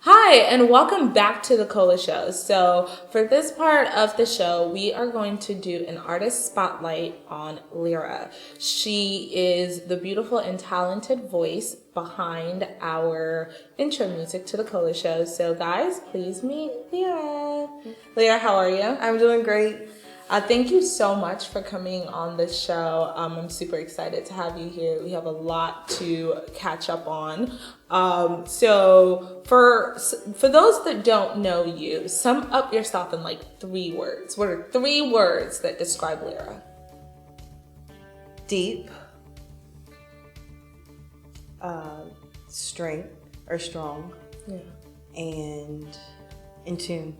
Hi, and welcome back to the Cola Show. So, for this part of the show, we are going to do an artist spotlight on Lyra. She is the beautiful and talented voice behind our intro music to the Cola Show. So, guys, please meet Lyra. Lyra, how are you? I'm doing great. Thank you so much for coming on this show. I'm super excited to have you here. We have a lot to catch up on. So for those that don't know you, sum up yourself in like 3 words. What are 3 words that describe Lyra? Deep, strength or strong, and in tune.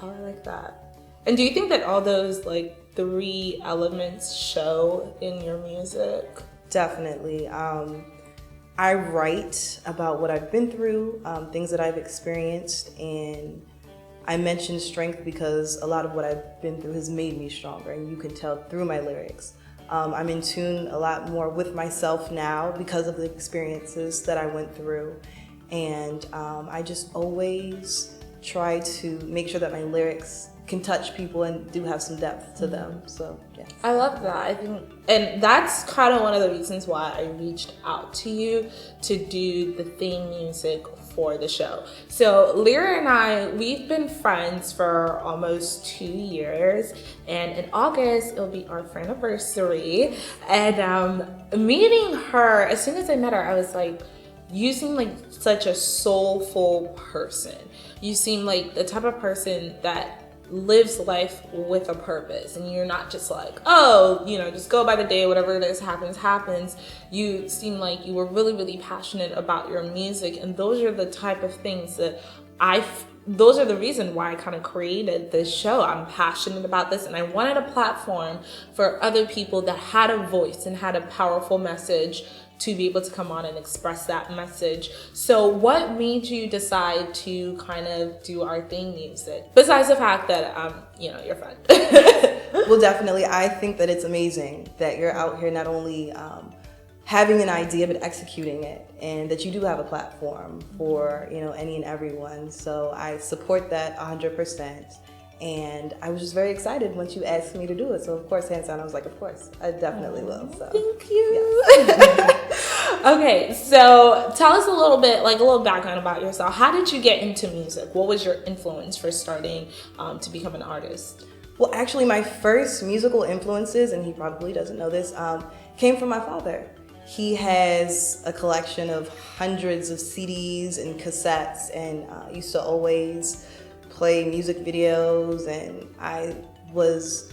Oh, I like that. And do you think that all those like 3 elements show in your music? Definitely. I write about what I've been through, things that I've experienced, and I mention strength because a lot of what I've been through has made me stronger, and you can tell through my lyrics. I'm in tune a lot more with myself now because of the experiences that I went through, and I just always try to make sure that my lyrics can touch people and do have some depth to them. So yeah, I love that. I think, and that's kind of one of the reasons why I reached out to you to do the theme music for the show. So Lyra and I, we've been friends for almost 2 years, and in August it'll be our anniversary. And meeting her, as soon as I met her, I was like, you seem like such a soulful person. You seem like the type of person that lives life with a purpose, and you're not just like, oh, just go by the day, whatever it is happens. You seem like you were really passionate about your music, and those are the type of things that those are the reason why I kind of created this show. I'm passionate about this, and I wanted a platform for other people that had a voice and had a powerful message to be able to come on and express that message. So what made you decide to kind of do our theme music? Besides the fact that, you're fun. Well, definitely. I think that it's amazing that you're out here not only having an idea, but executing it, and that you do have a platform for, any and everyone. So I support that 100%. And I was just very excited once you asked me to do it. So of course, hands down, I was like, of course, I definitely will. So thank you. Yes. Okay, so tell us a little bit, like a little background about yourself. How did you get into music? What was your influence for starting to become an artist? Well, actually, my first musical influences, and he probably doesn't know this, came from my father. He has a collection of hundreds of CDs and cassettes, and used to always play music videos, and I was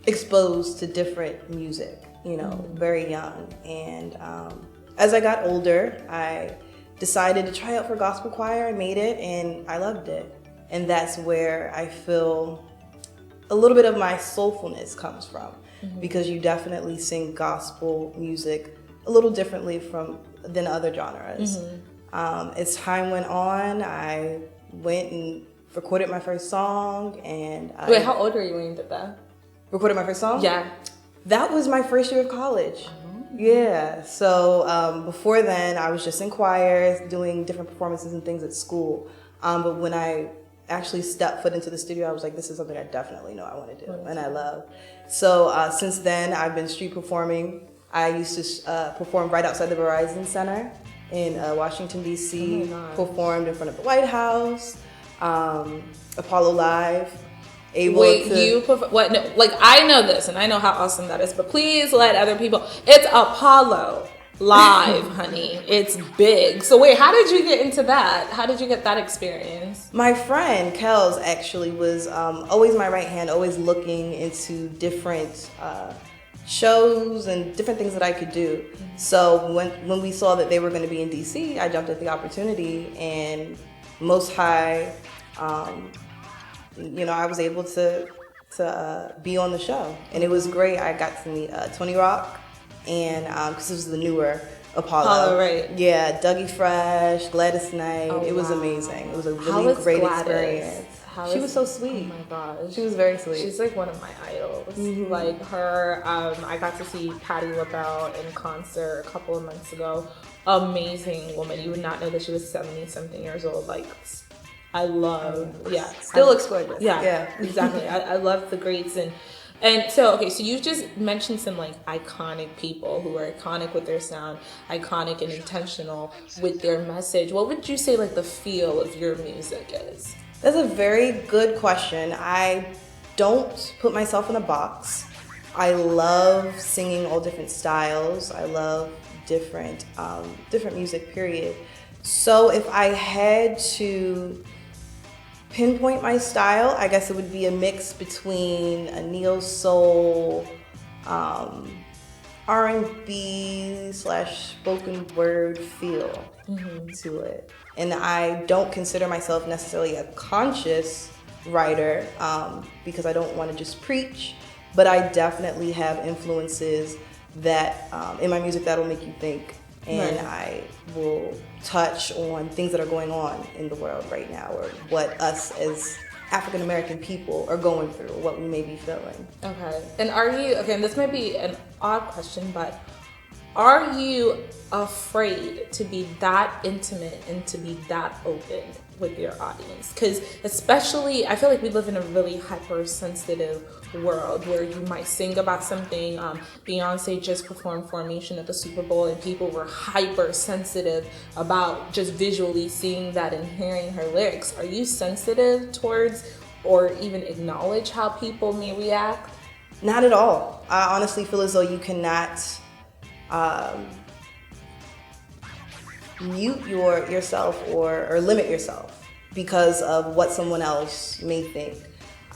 exposed to different music, very young. And as I got older, I decided to try out for gospel choir. I made it, and I loved it. And that's where I feel a little bit of my soulfulness comes from, because you definitely sing gospel music a little differently than other genres. As time went on, I went and recorded my first song, and Wait, how old were you when you did that? Recorded my first song? Yeah. That was my first year of college. Yeah. So before then, I was just in choirs, doing different performances and things at school. But when I actually stepped foot into the studio, I was like, this is something I definitely know I want to do, and I love. So since then, I've been street performing. I used to perform right outside the Verizon Center in Washington, D.C., performed in front of the White House, Apollo Live. What? No, like, I know this, and I know how awesome that is, but please let other people. It's Apollo Live, honey. It's big. So wait, how did you get into that? How did you get that experience? My friend Kels actually was always my right hand, always looking into different shows and different things that I could do. So when we saw that they were going to be in DC, I jumped at the opportunity, and Most High, I was able to be on the show, and it was great. I got to meet Tony Rock, and because this was the newer Apollo, right? Yeah, Dougie Fresh, Gladys Knight. It was amazing. It was a really great experience. She was so sweet. Oh my gosh. She was very sweet. She's like one of my idols. Like her, I got to see Patti LaBelle in concert a couple of months ago. Amazing woman. You would not know that she was 70 something years old. Like I love, Still looks gorgeous. Yeah, exactly. I love the greats. And so, okay, so you just mentioned some like iconic people who are iconic with their sound, iconic and intentional with their message. What would you say like the feel of your music is? That's a very good question. I don't put myself in a box. I love singing all different styles. I love different music, period. So if I had to pinpoint my style, I guess it would be a mix between a neo soul, R&B / spoken word feel to it. And I don't consider myself necessarily a conscious writer because I don't want to just preach, but I definitely have influences that in my music that will make you think. And I will touch on things that are going on in the world right now, or what us as African American people are going through, or what we may be feeling. Okay. And are you, okay, and this might be an odd question, but are you afraid to be that intimate and to be that open with your audience? Because especially, I feel like we live in a really hypersensitive world where you might sing about something. Beyonce just performed Formation at the Super Bowl and people were hypersensitive about just visually seeing that and hearing her lyrics. Are you sensitive towards or even acknowledge how people may react? Not at all. I honestly feel as though you cannot mute yourself or limit yourself because of what someone else may think.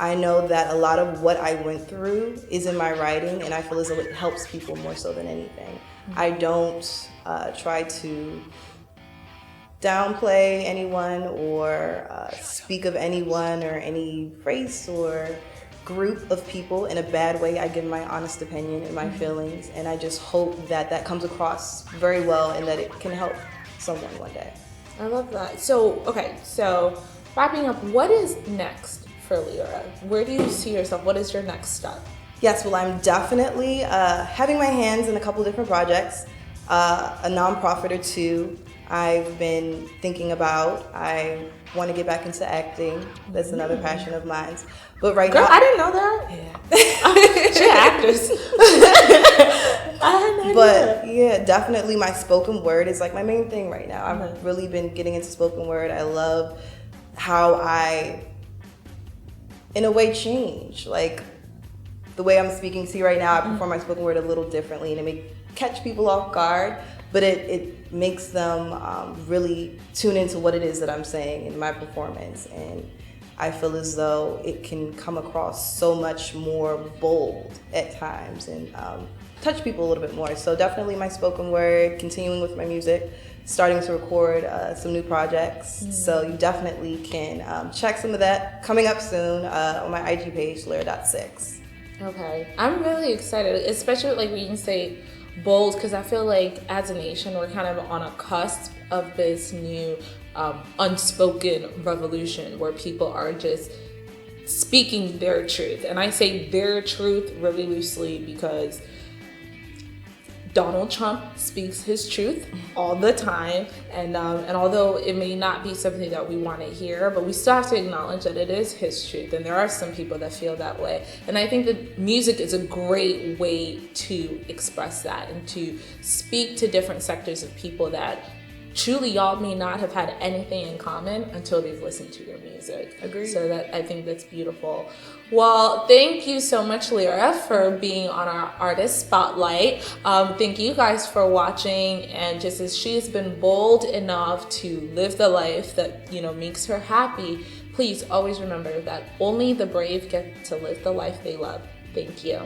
I know that a lot of what I went through is in my writing, and I feel as though it helps people more so than anything. I don't try to downplay anyone or speak of anyone or any race or group of people in a bad way. I give my honest opinion and my feelings, and I just hope that that comes across very well and that it can help someone one day. I love that. So, okay, so wrapping up, what is next for Lyra? Where do you see yourself? What is your next step? Yes, well, I'm definitely having my hands in a couple different projects, a nonprofit or two I've been thinking about. I want to get back into acting. That's another passion of mine. But right Girl, now, I didn't know that. Yeah. She's an actress. I had no idea. But yeah, definitely my spoken word is like my main thing right now. I've really been getting into spoken word. I love how I, in a way, change. Like the way I'm speaking to you right now, I perform my spoken word a little differently, and it may catch people off guard, but it makes them really tune into what it is that I'm saying in my performance. And I feel as though it can come across so much more bold at times and touch people a little bit more. So definitely my spoken word, continuing with my music, starting to record some new projects. So you definitely can check some of that coming up soon on my IG page, Lyra.6. Okay, I'm really excited, especially like when you say bold, because I feel like as a nation we're kind of on a cusp of this new unspoken revolution where people are just speaking their truth. And I say their truth really loosely because Donald Trump speaks his truth all the time, and although it may not be something that we want to hear, but we still have to acknowledge that it is his truth, and there are some people that feel that way. And I think that music is a great way to express that and to speak to different sectors of people that truly y'all may not have had anything in common until they've listened to your music. Agreed. So that I think that's beautiful. Well, thank you so much, Lyra, for being on our artist spotlight. Thank you guys for watching. And just as she has been bold enough to live the life that, you know, makes her happy, please always remember that only the brave get to live the life they love. Thank you.